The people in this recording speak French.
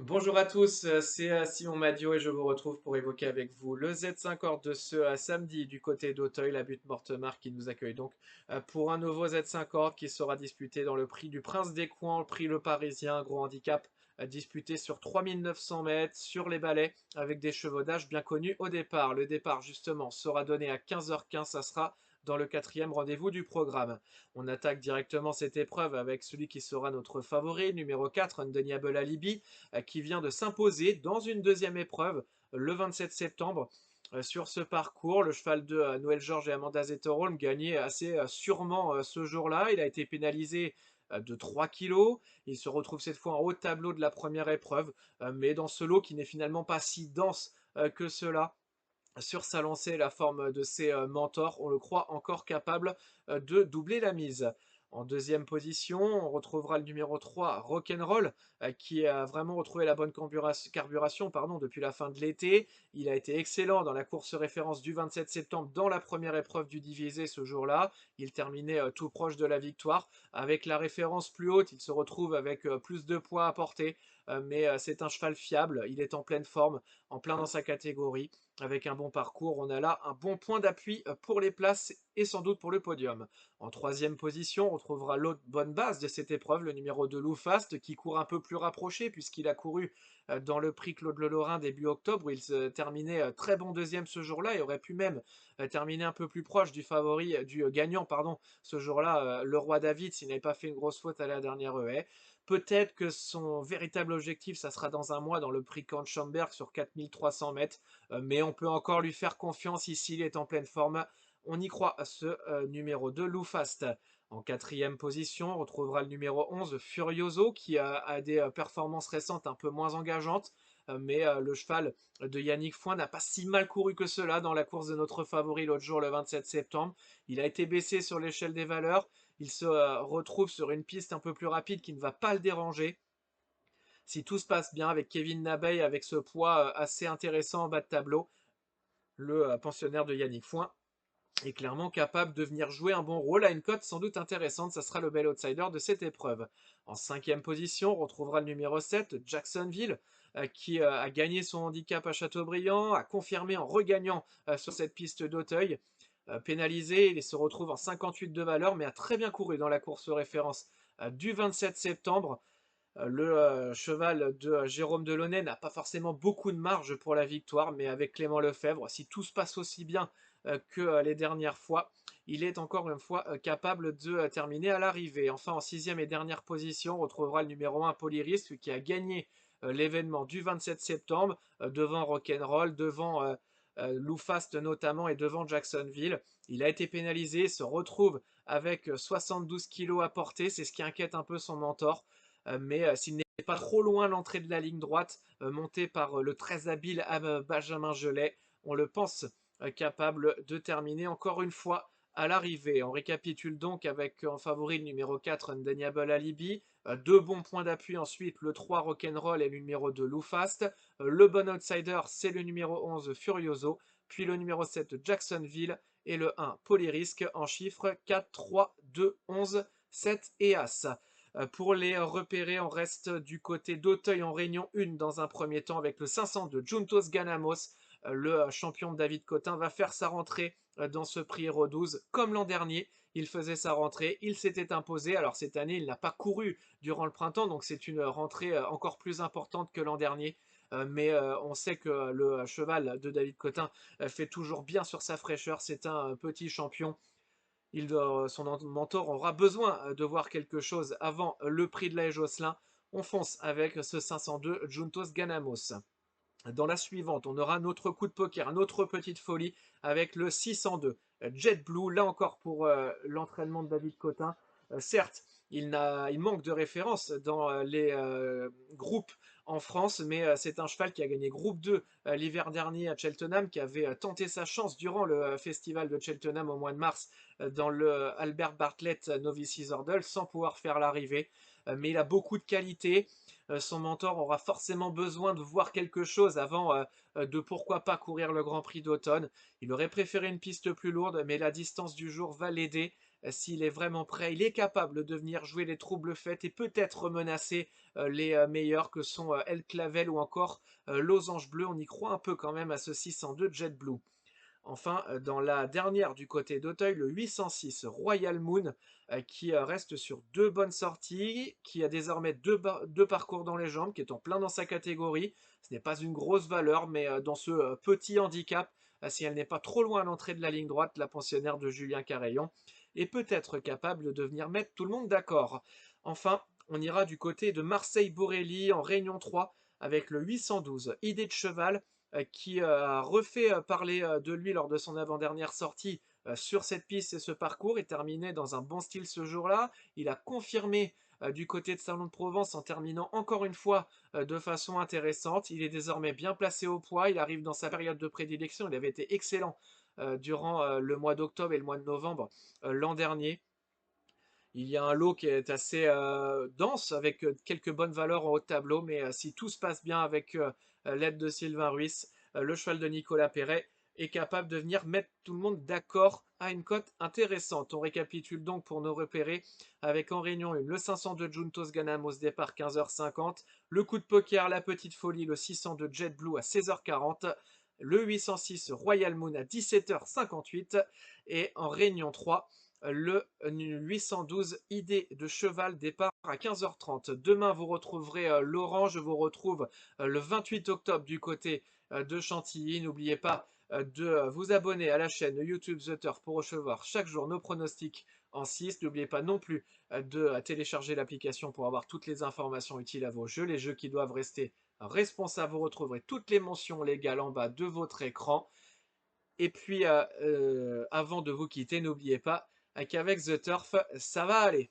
Bonjour à tous, c'est Simon Madio et je vous retrouve pour évoquer avec vous le Z5 Or de ce samedi du côté d'Auteuil, la butte Mortemart qui nous accueille donc pour un nouveau Z5 Or qui sera disputé dans le prix du Prince des Coins, le prix Le Parisien, un gros handicap disputé sur 3900 mètres sur les balais avec des chevaudages bien connus au départ. Le départ justement sera donné à 15h15, ça sera dans le quatrième rendez-vous du programme. On attaque directement cette épreuve avec celui qui sera notre favori, numéro 4, Undeniable Alibi, qui vient de s'imposer dans une deuxième épreuve le 27 septembre. Sur ce parcours, le cheval de Noël Georges et Amanda Zetterholm gagnait assez sûrement ce jour-là. Il a été pénalisé de 3 kilos. Il se retrouve cette fois en haut de tableau de la première épreuve, mais dans ce lot qui n'est finalement pas si dense que cela. Sur sa lancée, la forme de ses mentors, on le croit encore capable de doubler la mise. En deuxième position, on retrouvera le numéro 3, Rock'n'Roll, qui a vraiment retrouvé la bonne carburation depuis la fin de l'été. Il a été excellent dans la course référence du 27 septembre dans la première épreuve du divisé ce jour-là. Il terminait tout proche de la victoire. Avec la référence plus haute, il se retrouve avec plus de poids à porter, mais c'est un cheval fiable. Il est en pleine forme, en plein dans sa catégorie. Avec un bon parcours, on a là un bon point d'appui pour les places et sans doute pour le podium. En troisième position, on retrouvera l'autre bonne base de cette épreuve, le numéro 2 Loufast, qui court un peu plus rapproché puisqu'il a couru dans le prix Claude Lelaurin début octobre, où il se terminait très bon deuxième ce jour-là et aurait pu même terminer un peu plus proche du favori, du gagnant, pardon, ce jour-là, le roi David, s'il n'avait pas fait une grosse faute à la dernière haie. Peut-être que son véritable objectif, ça sera dans un mois dans le prix Camp-Chamberg sur 4300 mètres, mais on peut encore lui faire confiance ici, il est en pleine forme. On y croit à ce numéro 2, Loufast. En quatrième position, on retrouvera le numéro 11, Furioso, qui a des performances récentes un peu moins engageantes, mais le cheval de Yannick Foin n'a pas si mal couru que cela dans la course de notre favori l'autre jour, le 27 septembre. Il a été baissé sur l'échelle des valeurs, il se retrouve sur une piste un peu plus rapide qui ne va pas le déranger. Si tout se passe bien avec Kevin Nabey, avec ce poids assez intéressant en bas de tableau, le pensionnaire de Yannick Foin est clairement capable de venir jouer un bon rôle à une cote sans doute intéressante. Ça sera le bel outsider de cette épreuve. En cinquième position, on retrouvera le numéro 7, Jacksonville, qui a gagné son handicap à Châteaubriand, a confirmé en regagnant sur cette piste d'Auteuil. Pénalisé, il se retrouve en 58 de valeur, mais a très bien couru dans la course référence du 27 septembre. Le cheval de Jérôme Delaunay n'a pas forcément beaucoup de marge pour la victoire, mais avec Clément Lefebvre, si tout se passe aussi bien que les dernières fois, il est encore une fois capable de terminer à l'arrivée. Enfin, en sixième et dernière position, on retrouvera le numéro 1 Polyrisque qui a gagné l'événement du 27 septembre devant Rock'n'Roll, devant Loufast notamment et devant Jacksonville. Il a été pénalisé, se retrouve avec 72 kilos à porter, c'est ce qui inquiète un peu son mentor. Mais s'il n'est pas trop loin l'entrée de la ligne droite, monté par le très habile Benjamin Gelet, on le pense capable de terminer encore une fois à l'arrivée. On récapitule donc avec en favori le numéro 4, Undeniable Alibi, deux bons points d'appui ensuite, le 3 Rock'n'Roll et le numéro 2 Loufast. Le bon outsider, c'est le numéro 11 Furioso, puis le numéro 7 Jacksonville et le 1 Polyrisque en chiffres 4, 3, 2, 11, 7 et As. Pour les repérer, on reste du côté d'Auteuil en Réunion 1 dans un premier temps avec le 500 de Juntos Ganamos. Le champion de David Cotin va faire sa rentrée dans ce prix Hero 12 comme l'an dernier. Il faisait sa rentrée, il s'était imposé. Alors cette année, il n'a pas couru durant le printemps, donc c'est une rentrée encore plus importante que l'an dernier. Mais on sait que le cheval de David Cotin fait toujours bien sur sa fraîcheur. C'est un petit champion. Son mentor aura besoin de voir quelque chose avant le prix de la Josselin. On fonce avec ce 502 Juntos Ganamos. Dans la suivante, on aura notre coup de poker, notre petite folie avec le 602 JetBlue, là encore pour l'entraînement de David Cotin. Certes, il manque de références dans les groupes en France, mais c'est un cheval qui a gagné groupe 2 l'hiver dernier à Cheltenham, qui avait tenté sa chance durant le festival de Cheltenham au mois de mars dans le Albert Bartlett Novices Hurdle sans pouvoir faire l'arrivée. Mais il a beaucoup de qualités. Son mentor aura forcément besoin de voir quelque chose avant de pourquoi pas courir le Grand Prix d'automne. Il aurait préféré une piste plus lourde, mais la distance du jour va l'aider. s'il est vraiment prêt, il est capable de venir jouer les troubles faits et peut-être menacer les meilleurs que sont El Clavel ou encore Losange Bleu. On y croit un peu quand même à ce 602 Jet Blue. Enfin, dans la dernière du côté d'Auteuil, le 806 Royal Moon, qui reste sur 2 bonnes sorties, qui a désormais 2 parcours dans les jambes, qui est en plein dans sa catégorie. Ce n'est pas une grosse valeur, mais dans ce petit handicap, si elle n'est pas trop loin à l'entrée de la ligne droite, la pensionnaire de Julien Carayon est peut-être capable de venir mettre tout le monde d'accord. Enfin, on ira du côté de Marseille-Borelli en Réunion 3 avec le 812 Idée de Cheval, qui a refait parler de lui lors de son avant-dernière sortie sur cette piste et ce parcours, est terminé dans un bon style ce jour-là. Il a confirmé du côté de Salon de Provence en terminant encore une fois de façon intéressante. Il est désormais bien placé au poids, il arrive dans sa période de prédilection, il avait été excellent durant le mois d'octobre et le mois de novembre l'an dernier. Il y a un lot qui est assez dense avec quelques bonnes valeurs en haut de tableau, mais si tout se passe bien avec l'aide de Sylvain Ruiz, le cheval de Nicolas Perret est capable de venir mettre tout le monde d'accord à une cote intéressante. On récapitule donc pour nous repérer avec en réunion 1 le 502 Juntos Ganamos départ 15h50, le coup de poker, la petite folie, le 602 Jet Blue à 16h40, le 806 Royal Moon à 17h58 et en réunion 3 le 812 idée de cheval départ à 15h30. Demain, vous retrouverez Laurent. Je vous retrouve le 28 octobre du côté de Chantilly. N'oubliez pas de vous abonner à la chaîne YouTube The Turf pour recevoir chaque jour nos pronostics en 6. N'oubliez pas non plus de télécharger l'application pour avoir toutes les informations utiles à vos jeux. Les jeux qui doivent rester responsables. Vous retrouverez toutes les mentions légales en bas de votre écran. Et puis, avant de vous quitter, n'oubliez pas qu'avec The Turf, ça va aller.